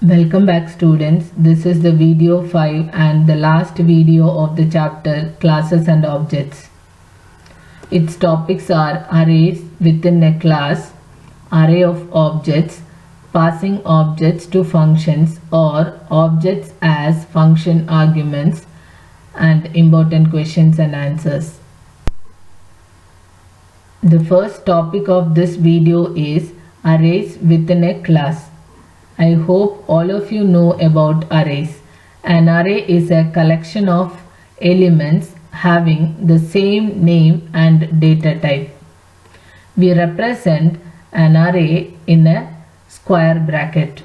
Welcome back students. This is the video 5 and the last video of the chapter Classes and Objects. Its topics are arrays within a class, array of objects, passing objects to functions or objects as function arguments, and important questions and answers. The first topic of this video is arrays within a class. I hope all of you know about arrays. An array is a collection of elements having the same name and data type. We represent an array in a square bracket.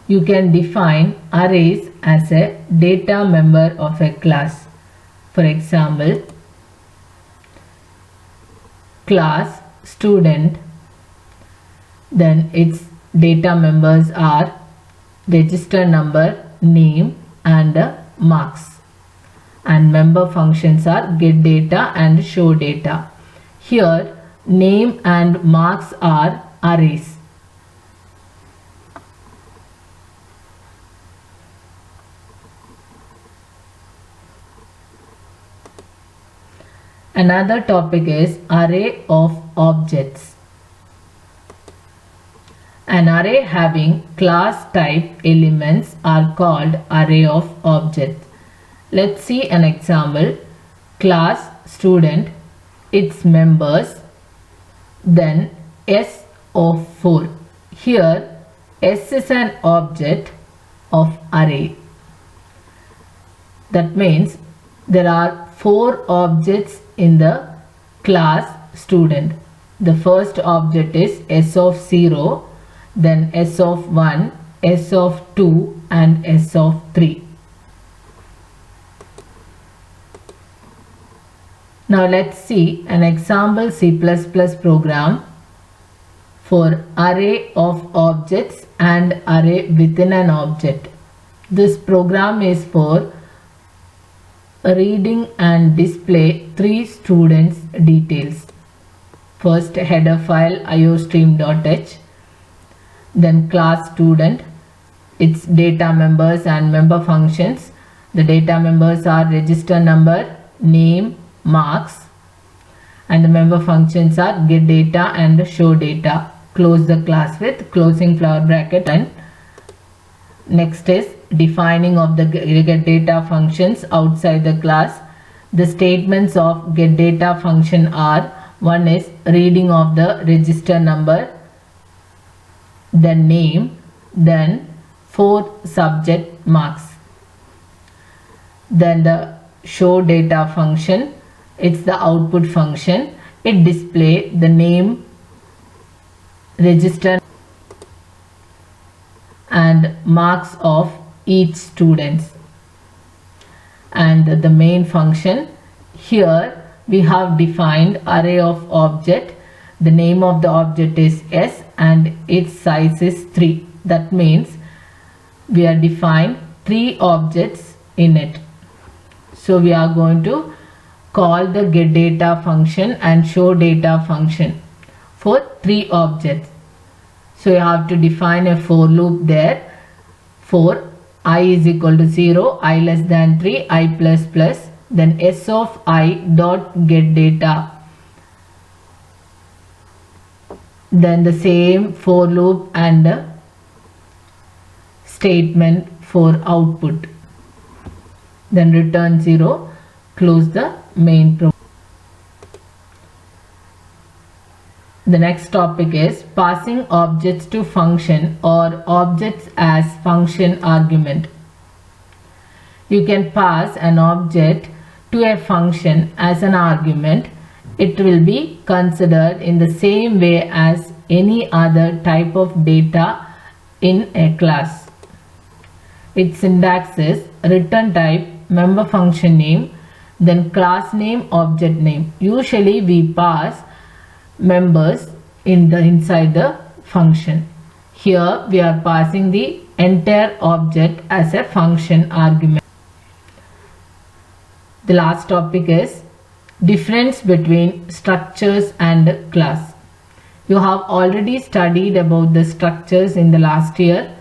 You can define arrays as a data member of a class. For example, class student, then its data members are register number, name and marks, and member functions are get data and show data. Here name and marks are arrays. Another topic is array of objects. An array having class type elements are called array of objects. Let's see an example. Class student, its members, then S of 4. Here S is an object of array. That means there are 4 objects in the class student. The first object is S of 0, then S of 1, S of 2 and S of 3. Now let's see an example C++ program for array of objects and array within an object. This program is for reading and display 3 students' details. First header file iostream.h, then class student, its data members and member functions. The data members are register number, name, marks, and the member functions are get data and show data. Close the class with closing flower bracket. And next is defining of the get data functions outside the class. The statements of get data function are: one is reading of the register number, then name, then 4 subject marks. Then the show data function, it's the output function. It display the name, register and marks of each students. And the main function, here we have defined array of object. The name of the object is S and its size is 3. That means we are defined 3 objects in it. So we are going to call the get data function and show data function for 3 objects. So you have to define a for loop there. For I is equal to 0, I less than 3, I plus plus, then S of I dot get data. Then the same for loop and statement for output. Then return 0, close the main program. The next topic is passing objects to function or objects as function argument. You can pass an object to a function as an argument. It will be considered in the same way as any other type of data in a class. Its syntax is return type, member function name, then class name, object name. Usually we pass members inside the function. Here we are passing the entire object as a function argument. The last topic is difference between structures and class. You have already studied about the structures in the last year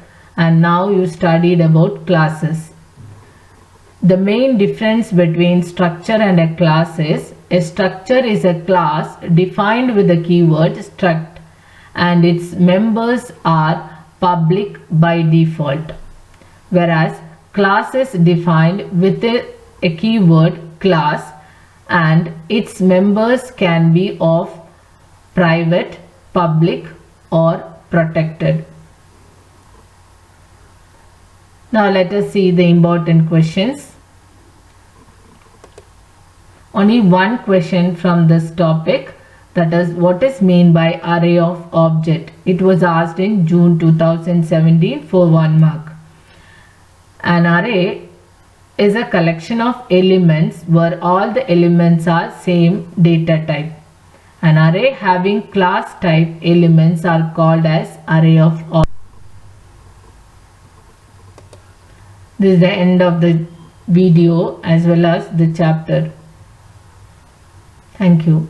and now you studied about classes. The main difference between structure and a class is a structure is a class defined with the keyword struct and its members are public by default, whereas class is defined with a keyword class and its members can be of private, public or protected. Now let us see the important questions. Only one question from this topic, that is, what is meant by array of object? It was asked in June 2017 for 1 mark. An array is a collection of elements where all the elements are same data type. An array having class type elements are called as array of objects. This is the end of the video as well as the chapter. Thank you.